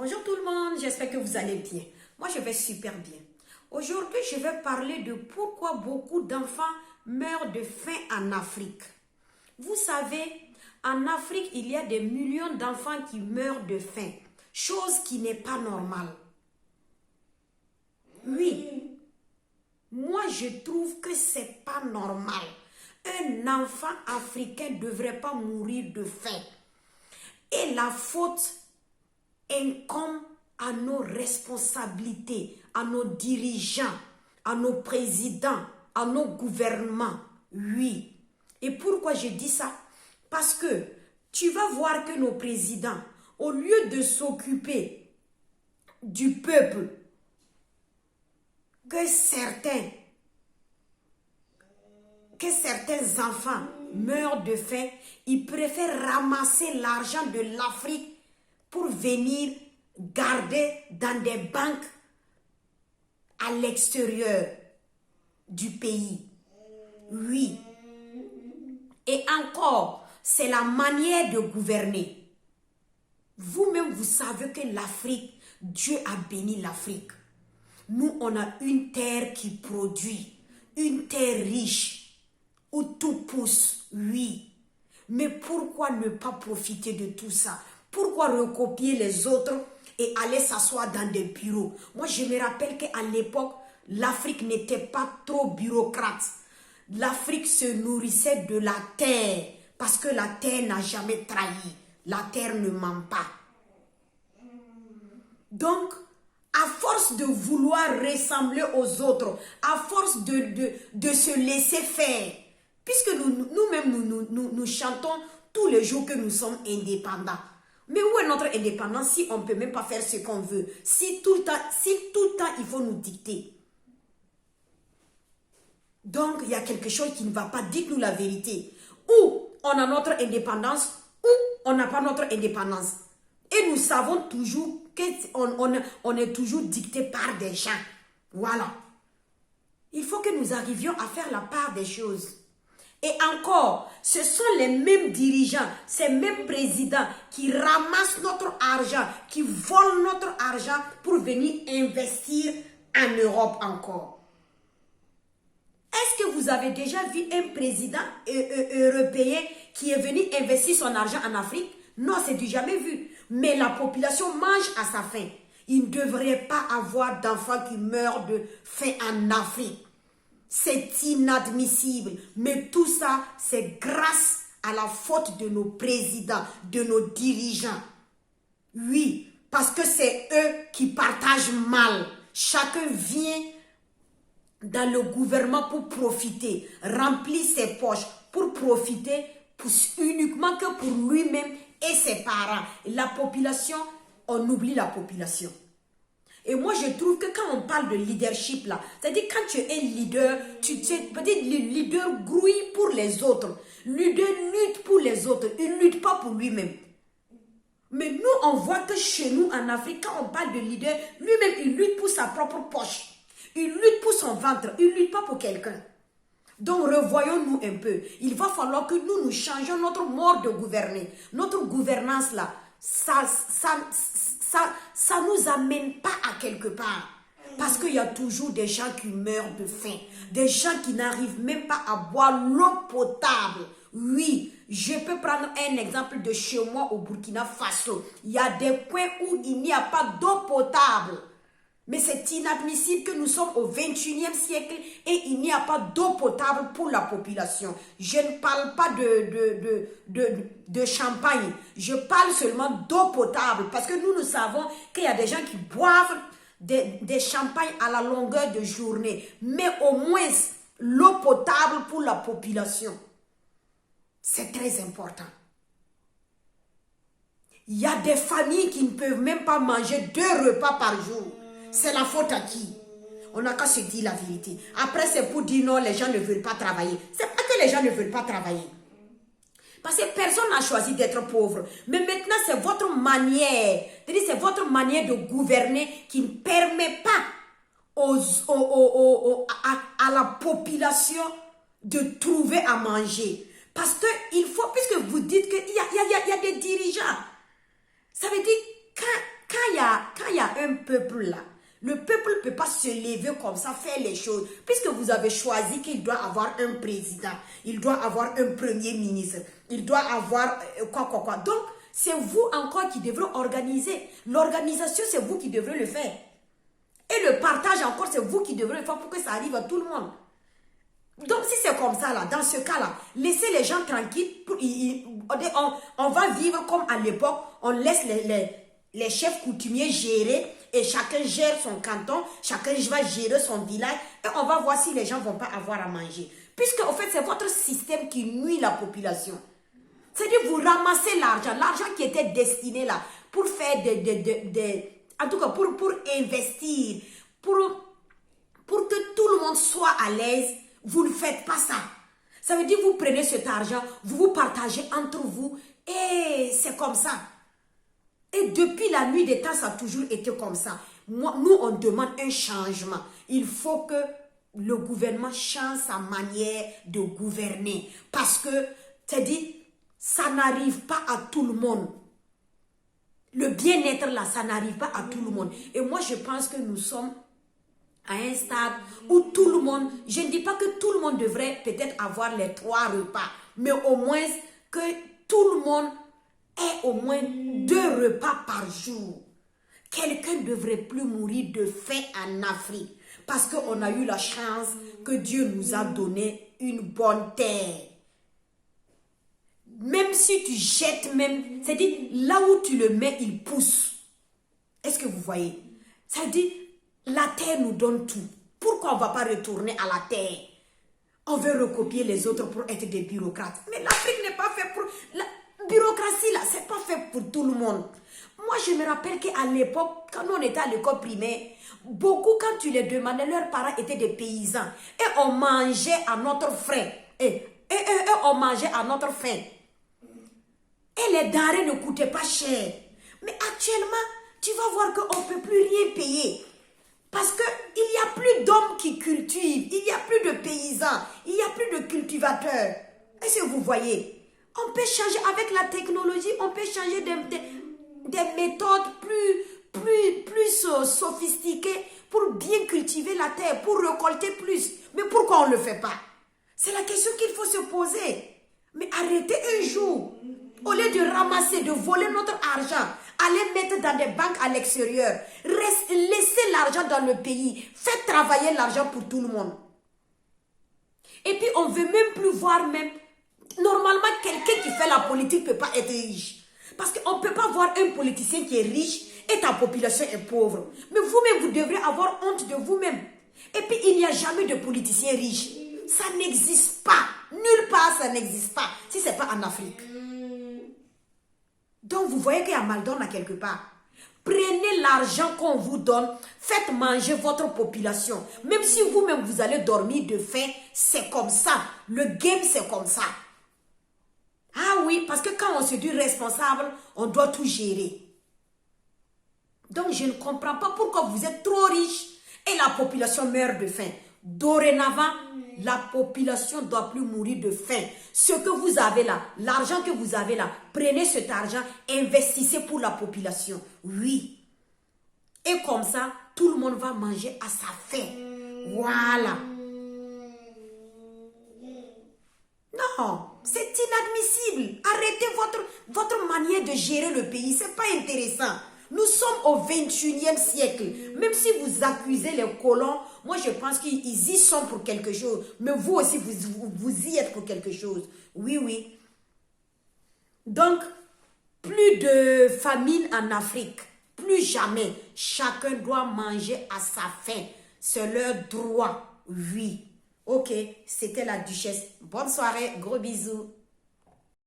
Bonjour tout le monde, j'espère que vous allez bien. Moi, je vais super bien. Aujourd'hui, je vais parler de pourquoi beaucoup d'enfants meurent de faim en Afrique. Vous savez, en Afrique, il y a des millions d'enfants qui meurent de faim, chose qui n'est pas normale. Oui, moi, je trouve que c'est pas normal. Un enfant africain ne devrait pas mourir de faim. Et la faute incombe à nos responsabilités, à nos dirigeants, à nos présidents, à nos gouvernements. Oui. Et pourquoi je dis ça? Parce que tu vas voir que nos présidents, au lieu de s'occuper du peuple, que certains enfants meurent de faim, ils préfèrent ramasser l'argent de l'Afrique pour venir garder dans des banques à l'extérieur du pays. Oui. Et encore, c'est la manière de gouverner. Vous-même, vous savez que l'Afrique, Dieu a béni l'Afrique. Nous, on a une terre qui produit, une terre riche, où tout pousse, oui. Mais pourquoi ne pas profiter de tout ça? Pourquoi recopier les autres et aller s'asseoir dans des bureaux? Moi, je me rappelle qu'à l'époque, l'Afrique n'était pas trop bureaucrate. L'Afrique se nourrissait de la terre parce que la terre n'a jamais trahi. La terre ne ment pas. Donc, à force de vouloir ressembler aux autres, à force de se laisser faire, puisque nous-mêmes, nous chantons tous les jours que nous sommes indépendants. Mais où est notre indépendance si on ne peut même pas faire ce qu'on veut? Si tout le temps, il faut nous dicter. Donc, il y a quelque chose qui ne va pas. Dites-nous la vérité. Ou on a notre indépendance, ou on n'a pas notre indépendance. Et nous savons toujours qu'on est toujours dicté par des gens. Voilà. Il faut que nous arrivions à faire la part des choses. Et encore, ce sont les mêmes dirigeants, ces mêmes présidents qui ramassent notre argent, qui volent notre argent pour venir investir en Europe encore. Est-ce que vous avez déjà vu un président européen qui est venu investir son argent en Afrique? Non, c'est du jamais vu. Mais la population mange à sa faim. Il ne devrait pas avoir d'enfants qui meurent de faim en Afrique. C'est inadmissible. Mais tout ça, c'est grâce à la faute de nos présidents, de nos dirigeants. Oui, parce que c'est eux qui partagent mal. Chacun vient dans le gouvernement pour profiter, remplir ses poches, pour profiter uniquement que pour lui-même et ses parents. La population, on oublie la population. Et moi, je trouve que quand on parle de leadership, là, c'est-à-dire quand tu es leader, tu peut-être le leader grouille pour les autres. Le leader lutte pour les autres, il ne lutte pas pour lui-même. Mais nous, on voit que chez nous, en Afrique, quand on parle de leader, lui-même, il lutte pour sa propre poche. Il lutte pour son ventre, il ne lutte pas pour quelqu'un. Donc, revoyons-nous un peu. Il va falloir que nous changions notre mode de gouverner. Notre gouvernance, là, ça nous amène pas à quelque part. Parce qu'il y a toujours des gens qui meurent de faim. Des gens qui n'arrivent même pas à boire l'eau potable. Oui, je peux prendre un exemple de chez moi au Burkina Faso. Il y a des coins où il n'y a pas d'eau potable. Mais c'est inadmissible que nous sommes au 21e siècle et il n'y a pas d'eau potable pour la population. Je ne parle pas de champagne. Je parle seulement d'eau potable parce que nous savons qu'il y a des gens qui boivent des champagnes à la longueur de journée. Mais au moins, l'eau potable pour la population, c'est très important. Il y a des familles qui ne peuvent même pas manger 2 repas par jour. C'est la faute à qui? On n'a qu'à se dire la vérité. Après, c'est pour dire non, les gens ne veulent pas travailler. C'est pas que les gens ne veulent pas travailler. Parce que personne n'a choisi d'être pauvre. Mais maintenant, c'est votre manière. C'est votre manière de gouverner qui ne permet pas à la population de trouver à manger. Parce que il faut, puisque vous dites qu'il y a des dirigeants. Ça veut dire, quand il y a un peuple là, le peuple ne peut pas se lever comme ça, faire les choses. Puisque vous avez choisi qu'il doit avoir un président, il doit avoir un premier ministre, il doit avoir quoi. Donc, c'est vous encore qui devrez organiser. L'organisation, c'est vous qui devrez le faire. Et le partage encore, c'est vous qui devrez le faire pour que ça arrive à tout le monde. Donc, si c'est comme ça, là, dans ce cas-là, laissez les gens tranquilles. On va vivre comme à l'époque, on laisse les chefs coutumiers gérer et chacun gère son canton, chacun va gérer son village et on va voir si les gens ne vont pas avoir à manger. Puisque, en fait, c'est votre système qui nuit la population. C'est-à-dire, vous ramassez l'argent qui était destiné là pour faire en tout cas, pour investir, pour que tout le monde soit à l'aise. Vous ne faites pas ça. Ça veut dire vous prenez cet argent, vous partagez entre vous et c'est comme ça. Et depuis la nuit des temps, ça a toujours été comme ça. Nous, on demande un changement. Il faut que le gouvernement change sa manière de gouverner. Parce que, c'est-à-dire, ça n'arrive pas à tout le monde. Le bien-être là, ça n'arrive pas à tout le monde. Et moi, je pense que nous sommes à un stade où tout le monde, je ne dis pas que tout le monde devrait peut-être avoir les 3 repas, mais au moins que tout le monde ait au moins 2 repas par jour. Quelqu'un ne devrait plus mourir de faim en Afrique parce qu'on a eu la chance que Dieu nous a donné une bonne terre. Même si tu jettes même, c'est-à-dire là où tu le mets, il pousse. Est-ce que vous voyez? C'est-à-dire, la terre nous donne tout. Pourquoi on ne va pas retourner à la terre? On veut recopier les autres pour être des bureaucrates. Mais l'Afrique n'est pas faite pour... La bureaucratie, là, c'est pas fait pour tout le monde. Moi, je me rappelle qu'à l'époque, quand on était à l'école primaire, beaucoup, quand tu les demandais, leurs parents étaient des paysans. Et on mangeait à notre faim. Et on mangeait à notre faim. Et les denrées ne coûtaient pas cher. Mais actuellement, tu vas voir qu'on ne peut plus rien payer. Parce qu'il n'y a plus d'hommes qui cultivent, il n'y a plus de paysans, il n'y a plus de cultivateurs. Est-ce que vous voyez? On peut changer avec la technologie, on peut changer des méthodes plus sophistiquées pour bien cultiver la terre, pour récolter plus. Mais pourquoi on ne le fait pas? C'est la question qu'il faut se poser. Mais arrêtez un jour. Au lieu de ramasser, de voler notre argent, allez mettre dans des banques à l'extérieur. Laissez l'argent dans le pays. Faites travailler l'argent pour tout le monde. Et puis, on ne veut même plus voir même... Normalement, quelqu'un qui fait la politique ne peut pas être riche. Parce qu'on ne peut pas voir un politicien qui est riche et ta population est pauvre. Mais vous-même, vous devrez avoir honte de vous-même. Et puis, il n'y a jamais de politicien riche. Ça n'existe pas. Nulle part, ça n'existe pas. Si ce n'est pas en Afrique. Donc, vous voyez qu'il y a mal donne à quelque part. Prenez l'argent qu'on vous donne, faites manger votre population. Même si vous-même, vous allez dormir de faim, c'est comme ça. Le game, c'est comme ça. Ah oui, parce que quand on se dit responsable, on doit tout gérer. Donc, je ne comprends pas pourquoi vous êtes trop riche et la population meurt de faim. Dorénavant, la population ne doit plus mourir de faim. Ce que vous avez là, l'argent que vous avez là, prenez cet argent, investissez pour la population. Oui. Et comme ça, tout le monde va manger à sa faim. Voilà. Non, c'est inadmissible. Arrêtez votre manière de gérer le pays. Ce n'est pas intéressant. Nous sommes au 21e siècle. Même si vous accusez les colons, moi je pense qu'ils y sont pour quelque chose. Mais vous aussi, vous y êtes pour quelque chose. Oui, oui. Donc, plus de famine en Afrique. Plus jamais. Chacun doit manger à sa faim. C'est leur droit. Oui. Ok, c'était la duchesse. Bonne soirée. Gros bisous.